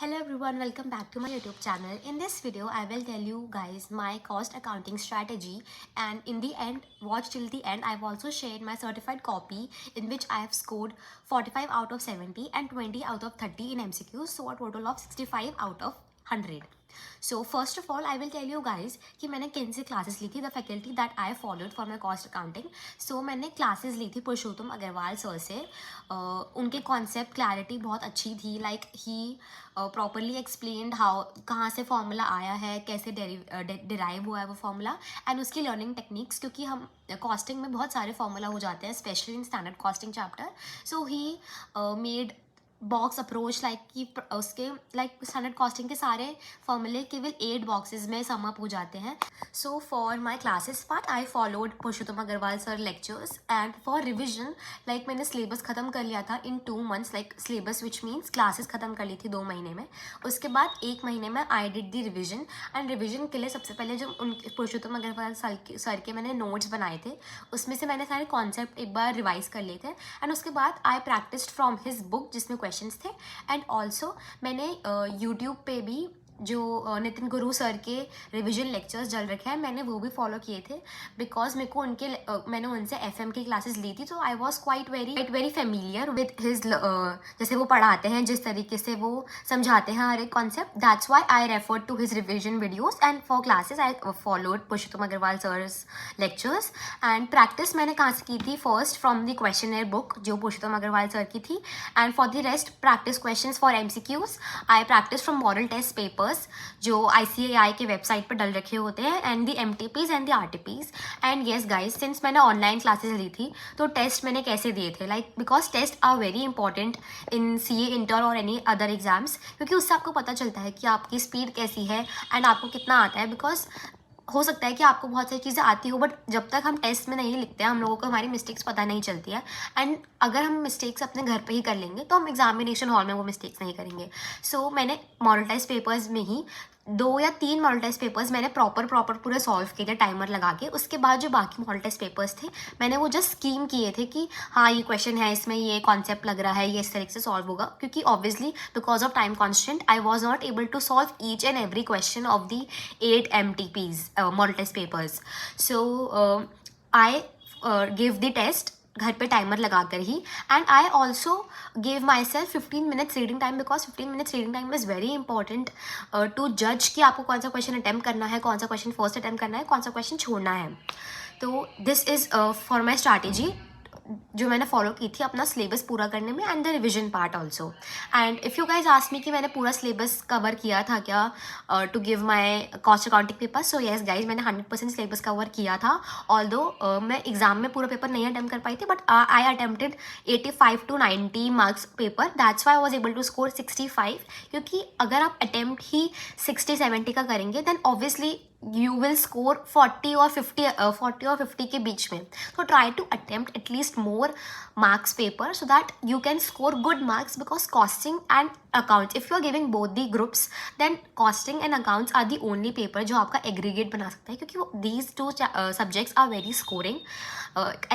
Hello everyone, welcome back to my YouTube channel. In this video, I will tell you guys my cost accounting strategy, and in the end, watch till the end. I've also shared my certified copy in which I have scored 45 out of 70 and 20 out of 30 in MCQs, so a total of 65 out of 100. So first of all, I will tell you guys कि मैंने किन से classes ली थी, the faculty that I followed for my cost accounting. So मैंने classes ली थी पुरुषोत्तम Agrawal sir से. उनके कॉन्सेप्ट क्लैरिटी बहुत अच्छी थी. Like he properly explained how कहाँ से फॉर्मूला आया है, कैसे डिराइव हुआ है वो फॉर्मूला, एंड उसकी लर्निंग टेक्निक्स, क्योंकि हम कॉस्टिंग में बहुत सारे फॉर्मूला हो जाते हैं specially in standard costing chapter. So he made box approach like कि उसके लाइक स्टैंडर्ड कॉस्टिंग के सारे फॉर्मूले केवल 8 बॉक्सेस में सम अप हो जाते हैं. So for my classes part I followed Purushottam Agrawal sir lectures, and for revision like मैंने सिलेबस ख़त्म कर लिया था in 2 months. Like syllabus which means classes ख़त्म कर ली थी 2 महीने में. उसके बाद 1 महीने में I did the revision, and revision के लिए सबसे पहले जो उन पुरुषोत्तम अग्रवाल सर के मैंने नोट्स बनाए थे उसमें से मैंने सारे कॉन्सेप्ट एक बार रिवाइज कर लिए थे, एंड उसके बाद आई प्रैक्टिस्ड फ्रॉम हिज बुक जिसमें क्वेश्चंस थे. एंड ऑल्सो मैंने यूट्यूब पे भी जो नितिन गुरु सर के रिवीजन लेक्चर्स चल रखे हैं मैंने वो भी फॉलो किए थे, बिकॉज मेरे को मैंने उनसे FM की क्लासेस ली थी, तो I was quite very familiar with his जैसे वो पढ़ाते हैं, जिस तरीके से वो समझाते हैं हर एक concept. That's why I refer to his revision videos, and for classes I followed Purushottam Agrawal sir's lectures. And practice मैंने कहाँ से की थी? First from the questioner book जो पुरुषोत्तम अग्रवाल सर की थी, and for the rest practice question for MCQs I practice from model test paper जो ICAI के वेबसाइट पर डल रखे होते हैं, and the MTPs and the RTPs. And yes guys, since मैंने ऑनलाइन क्लासेस ली थी तो टेस्ट मैंने कैसे दिए थे, like because test are very important in CA inter और एनी अदर एग्जाम्स, क्योंकि उससे आपको पता चलता है कि आपकी स्पीड कैसी है एंड आपको कितना आता है. बिकॉज हो सकता है कि आपको बहुत सारी चीज़ें आती हो, बट जब तक हम टेस्ट में नहीं लिखते हैं हम लोगों को हमारी मिस्टेक्स पता नहीं चलती है, एंड अगर हम मिस्टेक्स अपने घर पे ही कर लेंगे तो हम एग्जामिनेशन हॉल में वो मिस्टेक्स नहीं करेंगे. सो मैंने मॉडल टेस्ट पेपर्स में ही 2 या 3 मॉडल टेस्ट पेपर्स मैंने प्रॉपर पूरे सॉल्व किए थे टाइमर लगा के. उसके बाद जो बाकी मॉडल टेस्ट पेपर्स थे मैंने वो जस्ट स्कीम किए थे कि हाँ ये क्वेश्चन है, इसमें ये कॉन्सेप्ट लग रहा है, ये इस तरीके से सॉल्व होगा, क्योंकि obviously because of time constant I was not able to solve each and every question of the 8 MTPs model test papers. So I give the test घर पे टाइमर लगाकर ही, and I also give myself 15 minutes reading time, because 15 minutes reading time is very important to जज कि आपको कौन सा question attempt करना है, कौन सा क्वेश्चन फर्स्ट अटैम्प्ट करना है, कौन सा क्वेश्चन छोड़ना है. तो this is for my strategy जो मैंने फॉलो की थी अपना सिलेबस पूरा करने में, and the revision part also. And if you guys ask me कि मैंने पूरा सिलेबस कवर किया था क्या to give my cost accounting paper, so yes guys मैंने 100% सिलेबस कवर किया था. ऑल्दो मैं एग्जाम में पूरा पेपर नहीं अटैम्प्ट कर पाई थी, but I attempted 85 to 90 marks paper. That's why I was able to score 65, क्योंकि अगर आप अटैम्प्ट ही 60-70 का करेंगे then obviously you will score 40 or 50 के बीच में. So try to attempt at least more marks paper so that you can score good marks, because costing and accounts, if you are giving both the groups, then costing and accounts are the only paper जो आपका aggregate बना सकता है, क्योंकि these 2 subjects are very scoring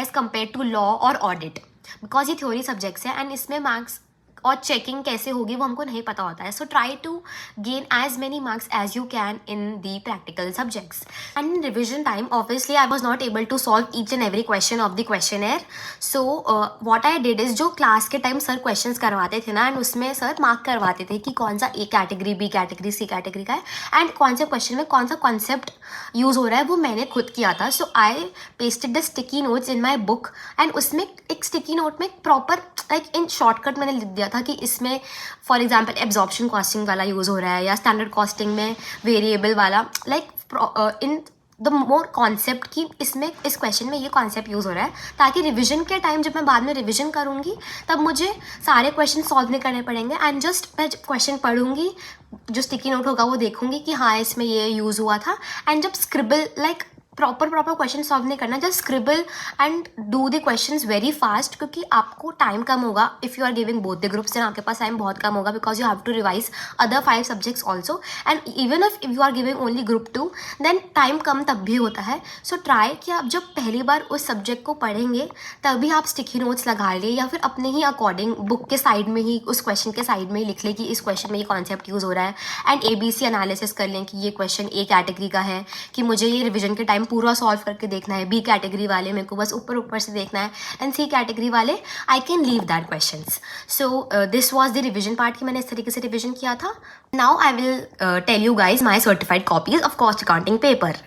as compared to law or audit, because ये theory subjects है, and इसमें marks और चेकिंग कैसे होगी वो हमको नहीं पता होता है. So try to gain as many marks as you can in the practical subjects. And in revision time obviously I was not able to solve each and every question of the questioner. So what I did is जो class के time sir questions करवाते थे ना, and उसमें sir mark करवाते थे कि कौन सा A category, B category, C category का है, एंड कौन से क्वेश्चन में कौन सा कॉन्सेप्ट यूज़ हो रहा है वो मैंने खुद किया था. So I pasted the sticky notes in my book, and उसमें एक स्टिकी नोट में प्रॉपर लाइक इन शॉर्टकट मैंने लिख दिया था कि इसमें फॉर एग्जांपल एब्जॉर्प्शन कॉस्टिंग वाला यूज़ हो रहा है, या स्टैंडर्ड कॉस्टिंग में वेरिएबल वाला, like in the more concept कि इसमें इस क्वेश्चन में ये कॉन्सेप्ट यूज़ हो रहा है, ताकि रिविजन के टाइम जब मैं बाद में रिविजन करूँगी तब मुझे सारे क्वेश्चन सॉल्व नहीं करने पड़ेंगे, एंड जस्ट मैं क्वेश्चन पढ़ूंगी, जो स्टिकी नोट होगा वो देखूंगी कि हाँ इसमें ये यूज़ हुआ था, एंड जब scribble like proper question solve नहीं करना, just scribble and do the questions very fast, क्योंकि आपको टाइम कम होगा if you are giving both the groups, then आपके पास टाइम बहुत कम होगा because you have to revise other 5 subjects also, and even if you are giving only group 2 then time कम तब भी होता है. सो ट्राई कि आप जब पहली बार उस सब्जेक्ट को पढ़ेंगे तभी आप स्टिकी नोट्स लगा ले, या फिर अपने ही अकॉर्डिंग बुक के साइड में ही उस क्वेश्चन के साइड में ही लिख ले कि इस क्वेश्चन में ये कॉन्सेप्ट यूज़ हो रहा है, एंड ABC एनालिसिस कर लें कि ये क्वेश्चन A कैटेगरी का है, कि मुझे ये रिविजन के टाइम पूरा सॉल्व करके देखना है, B कैटेगरी वाले मेरे को बस ऊपर ऊपर से देखना है, एंड C कैटेगरी वाले I can leave that questions. So this was the revision part कि मैंने इस तरीके से रिविजन किया था. Now I will tell you guys my certified copies of cost accounting paper.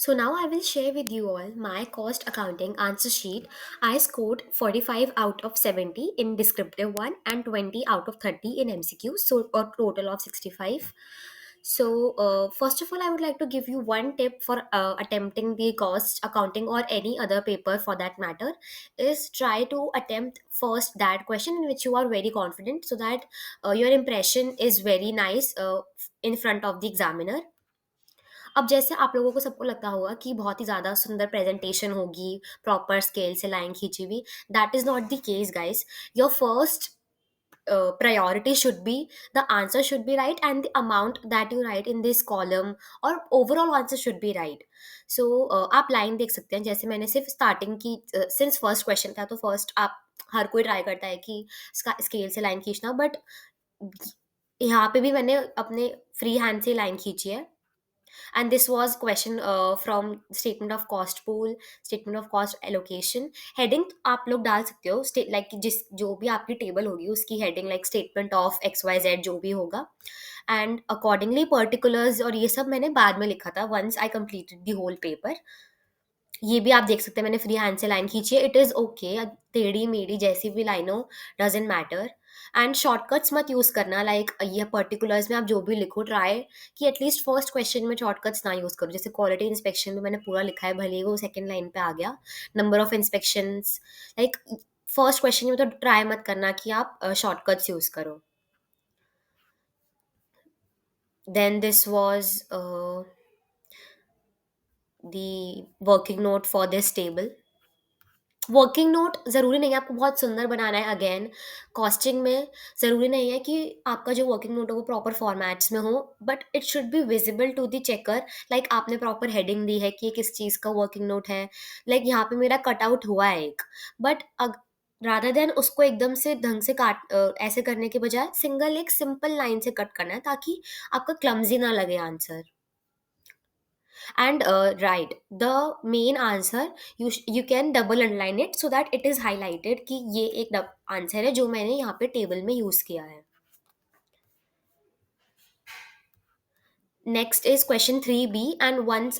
So now I will share with you all my cost accounting answer sheet. I scored 45 out of 70 in descriptive one and 20 out of 30 in MCQ, so a total of 65. So first of all, I would like to give you one tip for attempting the cost accounting or any other paper for that matter, is try to attempt first that question in which you are very confident, so that your impression is very nice in front of the examiner. अब जैसे आप लोगों को सबको लगता होगा कि बहुत ही ज़्यादा सुंदर प्रेजेंटेशन होगी, प्रॉपर स्केल से लाइन खींची हुई. That is not the case guys. Your first priority should be, the answer should be right, and the amount that you write in this column or overall answer should be right. So आप line देख सकते हैं, जैसे मैंने सिर्फ starting की, since first question था तो फर्स्ट आप हर कोई ट्राई करता है कि स्केल से लाइन खींचना, बट यहाँ पे भी मैंने अपने फ्री हैंड से लाइन खींची है. And this was question from statement of cost pool, statement of cost allocation. Heading आप लोग डाल सकते हो लाइक जिस जो भी आपकी टेबल होगी उसकी heading, like statement of XYZ जो भी होगा, एंड अकॉर्डिंगली पर्टिकुलर्स और ये सब मैंने बाद में लिखा था once I completed the whole paper. ये भी आप देख सकते हैं मैंने फ्री हैंड से लाइन खींची है. इट इज़ ओके, टेढ़ी मेढ़ी जैसी भी लाइन हो, डजेंट मैटर. एंड शॉर्टकट्स मत यूज़ करना, लाइक ये पर्टिकुलर्स में आप जो भी लिखो ट्राई कि एटलीस्ट फर्स्ट क्वेश्चन में शॉर्टकट्स ना यूज़ करो. जैसे क्वालिटी इंस्पेक्शन में मैंने पूरा लिखा है, भले ही वो सेकेंड लाइन पे आ गया. Number of inspections, like first question में तो ट्राई मत करना कि आप शॉर्टकट्स यूज़ करो. Then this was the working note for this table. Working note ज़रूरी नहीं है आपको बहुत सुंदर बनाना है. अगेन कॉस्टिंग में ज़रूरी नहीं है कि आपका जो वर्किंग नोट हो वो प्रॉपर फॉर्मेट्स में हो, but it should be visible to the checker. Like आपने प्रॉपर हेडिंग दी है कि ये किस चीज़ का वर्किंग नोट है. लाइक यहाँ पे मेरा कट आउट हुआ है एक, बट रादर देन उसको एकदम से ढंग से ऐसे करने के बजाय सिंगल एक सिंपल लाइन से कट करना है ताकि आपका क्लमजी ना लगे answer. And right, the main answer you can double underline it so that it is highlighted कि ये एक आंसर है जो मैंने यहाँ पे टेबल में यूज किया है. Next is question 3B, and once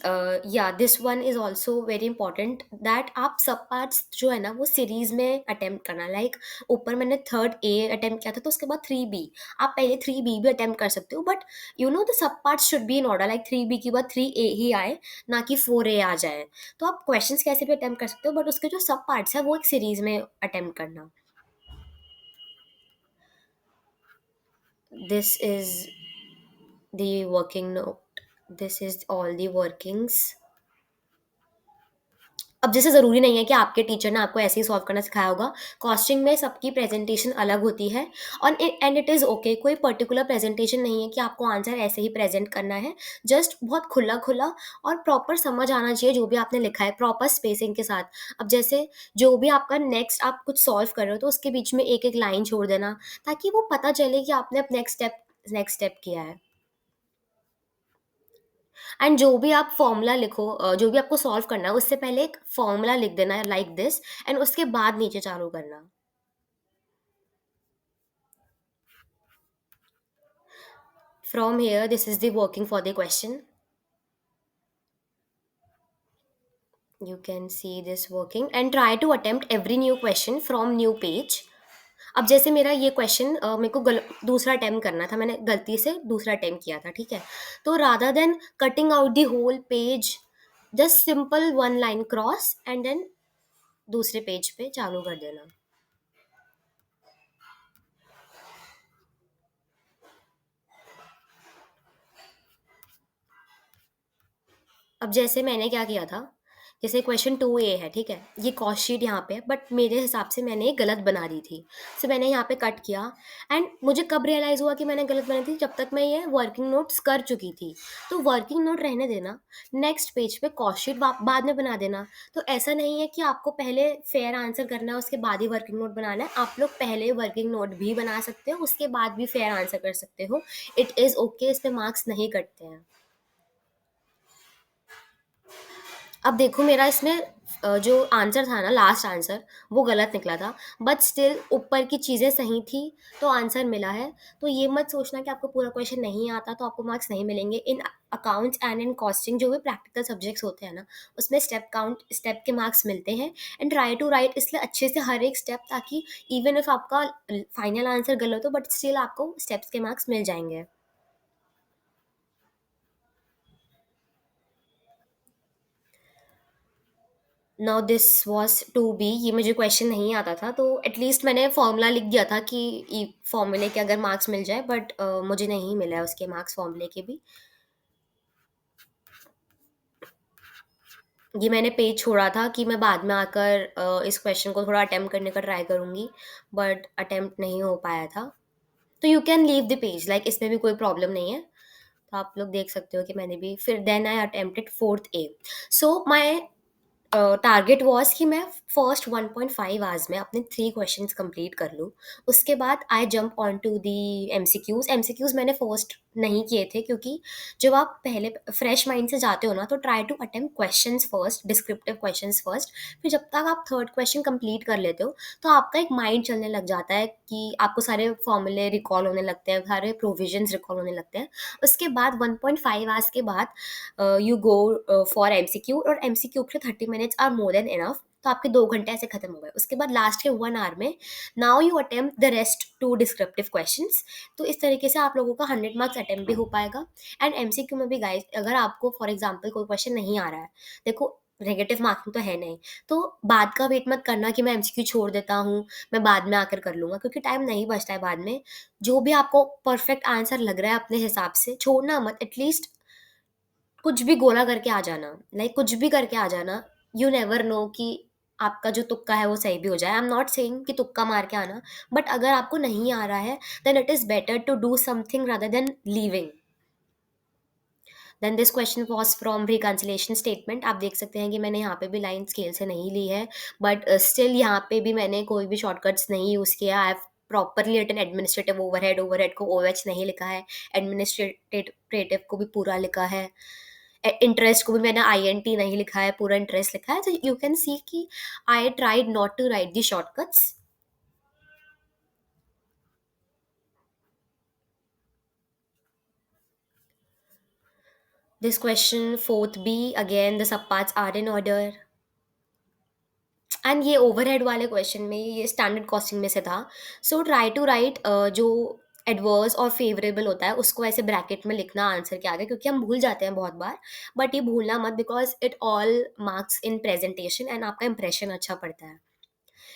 yeah, this one is also very important that आप सब पार्ट्स जो है ना वो सीरीज में अटेम्प्ट करना. लाइक ऊपर मैंने थर्ड ए अटेम्प्ट किया था तो उसके बाद 3B, आप पहले 3B भी अटेम्प्ट कर सकते हो, but you know the sub parts should be in order. Like 3B के बाद 3A ही आए, ना कि 4A आ जाए. तो आप क्वेश्चंस कैसे भी अटेम्प्ट कर सकते हो, बट उसके जो सब पार्ट्स है वो एक सीरीज में अटेम्प्ट करना. This is the working note. This is all the workings. अब जैसे ज़रूरी नहीं है कि आपके टीचर ने आपको ऐसे ही सॉल्व करना सिखाया होगा. कॉस्टिंग में सबकी प्रेजेंटेशन अलग होती है, और एंड इट इज़ ओके. कोई पर्टिकुलर प्रेजेंटेशन नहीं है कि आपको आंसर ऐसे ही प्रेजेंट करना है. जस्ट बहुत खुला खुला और प्रॉपर समझ आना चाहिए जो भी आपने लिखा है, प्रॉपर स्पेसिंग के साथ. अब जैसे जो भी आपका नेक्स्ट आप कुछ सॉल्व कर रहे हो तो उसके बीच में एक एक लाइन छोड़ देना ताकि वो पता चले कि आपने अब नेक्स्ट स्टेप किया है. एंड जो भी आप फॉर्मूला लिखो, जो भी आपको सॉल्व करना है उससे पहले एक फॉर्मूला लिख देना है लाइक दिस, एंड उसके बाद नीचे चालू करना. From here this is the working for the question. You can see this working and try to attempt every new question from new page. अब जैसे मेरा ये क्वेश्चन मेरे को दूसरा अटेम्प्ट करना था, मैंने गलती से दूसरा अटेम्प्ट किया था, ठीक है. तो rather than cutting out the whole page, just simple one line cross and then दूसरे पेज पे चालू कर देना. अब अब जैसे मैंने क्या किया था, जैसे क्वेश्चन 2A है, ठीक है? ये कॉस्ट शीट यहाँ पे है, बट मेरे हिसाब से मैंने गलत बना दी थी। सो मैंने यहाँ पे कट किया एंड मुझे कब रियलाइज़ हुआ कि मैंने गलत बनाई थी, जब तक मैं ये वर्किंग नोट्स कर चुकी थी। तो वर्किंग नोट रहने देना, नेक्स्ट पेज पे कॉस्ट शीट बाद में बना देना। तो ऐसा नहीं है कि आपको पहले फेयर आंसर करना है, उसके बाद ही वर्किंग नोट बनाना है। आप लोग पहले वर्किंग नोट भी बना सकते हो, उसके बाद भी फेयर आंसर कर सकते हो। इट इज़ ओके, इस पे मार्क्स नहीं कटते हैं। अब देखो मेरा इसमें जो आंसर था ना, लास्ट आंसर, वो गलत निकला था, बट स्टिल ऊपर की चीज़ें सही थी, तो आंसर मिला है। तो ये मत सोचना कि आपको पूरा क्वेश्चन नहीं आता तो आपको मार्क्स नहीं मिलेंगे। इन अकाउंट्स एंड इन कॉस्टिंग जो भी प्रैक्टिकल सब्जेक्ट्स होते हैं ना, उसमें स्टेप के मार्क्स मिलते हैं। एंड ट्राई टू राइट इसलिए अच्छे से हर एक स्टेप, ताकि इवन इफ आपका फाइनल आंसर गलत हो, बट स्टिल आपको स्टेप्स के मार्क्स मिल जाएंगे। Now this was to be, ये मुझे क्वेश्चन नहीं आता था, तो एटलीस्ट मैंने फॉर्मूला लिख दिया था कि फॉर्मूले के अगर मार्क्स मिल जाए, बट मुझे नहीं मिला है उसके मार्क्स फॉर्मूले के भी। ये मैंने पेज छोड़ा था कि मैं बाद में आकर इस क्वेश्चन को थोड़ा अटेम्प्ट करने का ट्राई करूंगी, बट अटेम्प्ट नहीं हो पाया था। तो you can leave the page, like इसमें भी कोई प्रॉब्लम नहीं है। तो आप लोग देख सकते हो कि मैंने भी फिर then I attempted 4th A। So my target was कि मैं फर्स्ट 1.5 आवर्स में अपने 3 क्वेश्चंस कंप्लीट कर लूँ। उसके बाद I jump on to the MCQs मैंने फर्स्ट नहीं किए थे, क्योंकि जब आप पहले फ्रेश माइंड से जाते हो ना, तो try to attempt questions first, descriptive questions first. फिर जब तक आप थर्ड क्वेश्चन कंप्लीट कर लेते हो, तो आपका एक माइंड चलने लग जाता है कि आपको सारे फॉर्मूले रिकॉल होने लगते हैं, सारे प्रोविजंस रिकॉल होने लगते हैं। उसके बाद 1.5 आवर्स के बाद यू गो फॉर एमसीक्यू, और एमसीक्यू के 30 minutes are more than enough. तो आपके 2 घंटे ऐसे खत्म हो गए। उसके बाद लास्ट के 1 आवर में now you attempt the rest 2 descriptive questions. तो इस तरीके से आप लोगों का 100 मार्क्स अटेम्प्ट भी हो पाएगा। एंड एमसीक्यू में भी गाइस, अगर आपको फॉर एग्जाम्पल कोई क्वेश्चन नहीं आ रहा है, देखो नेगेटिव मार्किंग तो है नहीं, तो बाद का वेट मत करना कि मैं एमसीक्यू छोड़ देता हूँ, मैं बाद में आकर कर लूंगा, क्योंकि टाइम नहीं बचता है बाद में। जो भी आपको परफेक्ट आंसर लग रहा है अपने हिसाब से, छोड़ना मत। एटलीस्ट कुछ भी गोला करके आ जाना, लाइक कुछ भी करके आ जाना। यू नेवर नो कि आपका जो तुक्का है वो सही भी हो जाए। आई एम नॉट सेइंग कि तुक्का मार के आना, बट अगर आपको नहीं आ रहा है, then it is better to do something rather than leaving. Then this question was from reconciliation statement. आप देख सकते हैं कि मैंने यहाँ पे भी लाइन स्केल से नहीं ली है, बट स्टिल यहाँ पे भी मैंने कोई भी शॉर्टकट्स नहीं यूज़ किया। I have properly written administrative overhead, overhead को OH नहीं लिखा है, एडमिनिस्ट्रेटिव को भी पूरा लिखा है, इंटरेस्ट को भी मैंने INT नहीं लिखा है, पूरा इंटरेस्ट लिखा है। तो यू कैन सी कि I tried not to write the shortcuts. This question 4th B, again the sub parts are in order. And ये ओवरहेड वाले क्वेश्चन में, ये स्टैंडर्ड कॉस्टिंग में से था। सो ट्राई टू राइट जो एडवर्स और फेवरेबल होता है उसको ऐसे ब्रैकेट में लिखना आंसर के आगे, क्योंकि हम भूल जाते हैं बहुत बार। बट ये भूलना मत, because it all marks in presentation and आपका इंप्रेशन अच्छा पड़ता है।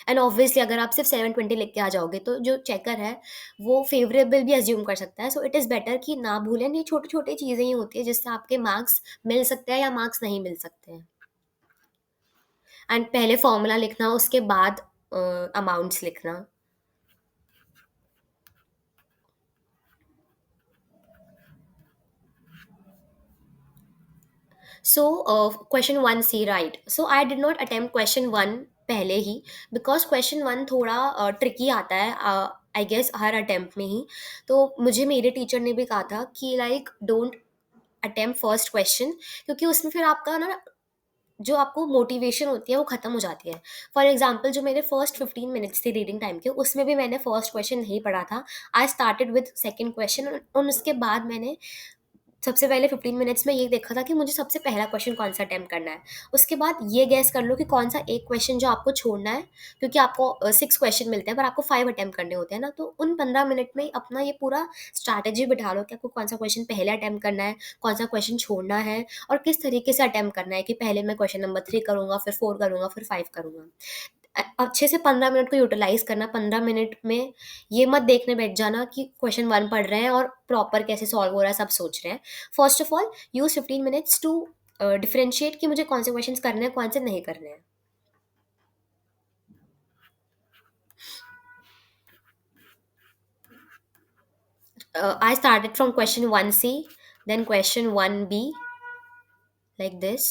एंड ऑब्वियसली अगर आप सिर्फ 720 लिख के आ जाओगे, तो जो चेकर है वो फेवरेबल भी अज्यूम कर सकता है। सो इट इज़ बेटर कि ना भूलें। ये छोटी छोटी चीज़ें ही होती है जिससे आपके मार्क्स मिल सकते हैं या मार्क्स नहीं मिल सकते हैं। एंड पहले फॉर्मूला लिखना, उसके बाद अमाउंट्स लिखना। So question 1C right. So I did not attempt question 1 पहले ही, बिकॉज क्वेश्चन 1 थोड़ा ट्रिकी आता है, आई गेस हर अटेम्प्ट में ही। तो मुझे मेरे टीचर ने भी कहा था कि like don't attempt first question, क्योंकि उसमें फिर आपका ना, जो आपको मोटिवेशन होती है वो खत्म हो जाती है। फॉर एग्जाम्पल जो मेरे फर्स्ट 15 मिनट्स थे रीडिंग टाइम के, उसमें भी मैंने फर्स्ट क्वेश्चन नहीं पढ़ा था। I started with second question, और उसके बाद मैंने सबसे पहले 15 मिनट्स में ये देखा था कि मुझे सबसे पहला क्वेश्चन कौन सा अटेम्प्ट करना है। उसके बाद ये गैस कर लो कि कौन सा एक क्वेश्चन जो आपको छोड़ना है, क्योंकि आपको 6 क्वेश्चन मिलते हैं पर आपको 5 अटेम्प्ट करने होते हैं ना। तो उन 15 मिनट में अपना ये पूरा स्ट्रैटेजी बिठा लो कि आपको कौन सा क्वेश्चन पहले अटेम्प्ट करना है, कौन सा क्वेश्चन छोड़ना है, और किस तरीके से अटेम्प्ट करना है, कि पहले मैं क्वेश्चन नंबर 3 करूँगा, फिर 4 करूँगा, फिर 5 करूँगा। अच्छे से 15 मिनट को यूटिलाइज करना। 15 मिनट में ये मत देखने बैठ जाना कि क्वेश्चन 1 पढ़ रहे हैं और प्रॉपर कैसे सॉल्व हो रहा है सब सोच रहे हैं। First of all use 15 minutes to differentiate कि मुझे कौन से क्वेश्चंस करने हैं, कौन से नहीं करने हैं. I started from question 1C, then question 1B, like this.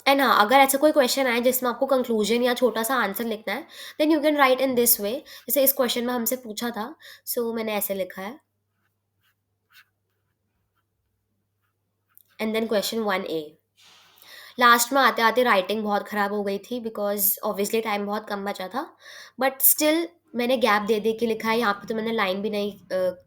And हाँ, अगर ऐसा कोई क्वेश्चन आए जिसमें आपको कंक्लूजन या छोटा सा आंसर लिखना है, then you can write in this way. जैसे इस क्वेश्चन में हमसे पूछा था, सो मैंने ऐसे लिखा है. And then question 1A. Last में आते आते राइटिंग बहुत ख़राब हो गई थी बिकॉज ऑब्वियसली टाइम बहुत कम बचा था. बट स्टिल मैंने गैप दे दे के लिखा है. यहाँ पे तो मैंने लाइन भी नहीं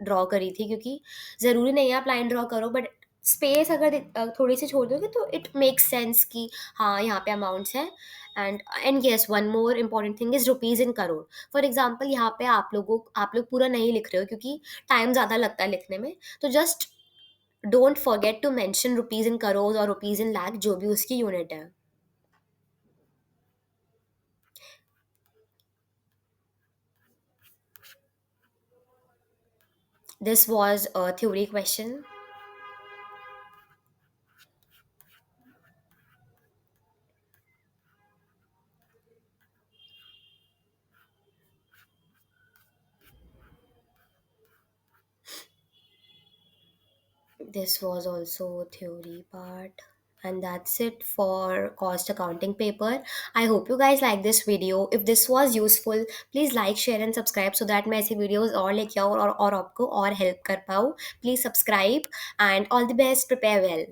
ड्रॉ करी थी, क्योंकि ज़रूरी नहीं है आप लाइन ड्रॉ करो, बट स्पेस अगर थोड़ी सी छोड़ दोगे तो इट मेक्स सेंस कि हाँ यहाँ पे अमाउंट्स हैं. And yes, one more important thing is rupees in crore. For example यहाँ पे आप लोग पूरा नहीं लिख रहे हो क्योंकि टाइम ज़्यादा लगता है लिखने में. तो just don't forget to mention rupees in crore और रुपीज इन लाख, जो भी उसकी यूनिट है. This was a theory question. This was also theory part. And that's it for cost accounting paper. I hope you guys like this video. If this was useful, please like, share and subscribe so that मैं ऐसी videos और लेके आऊँ और आपको और help कर पाऊँ. Please subscribe and all the best. Prepare well.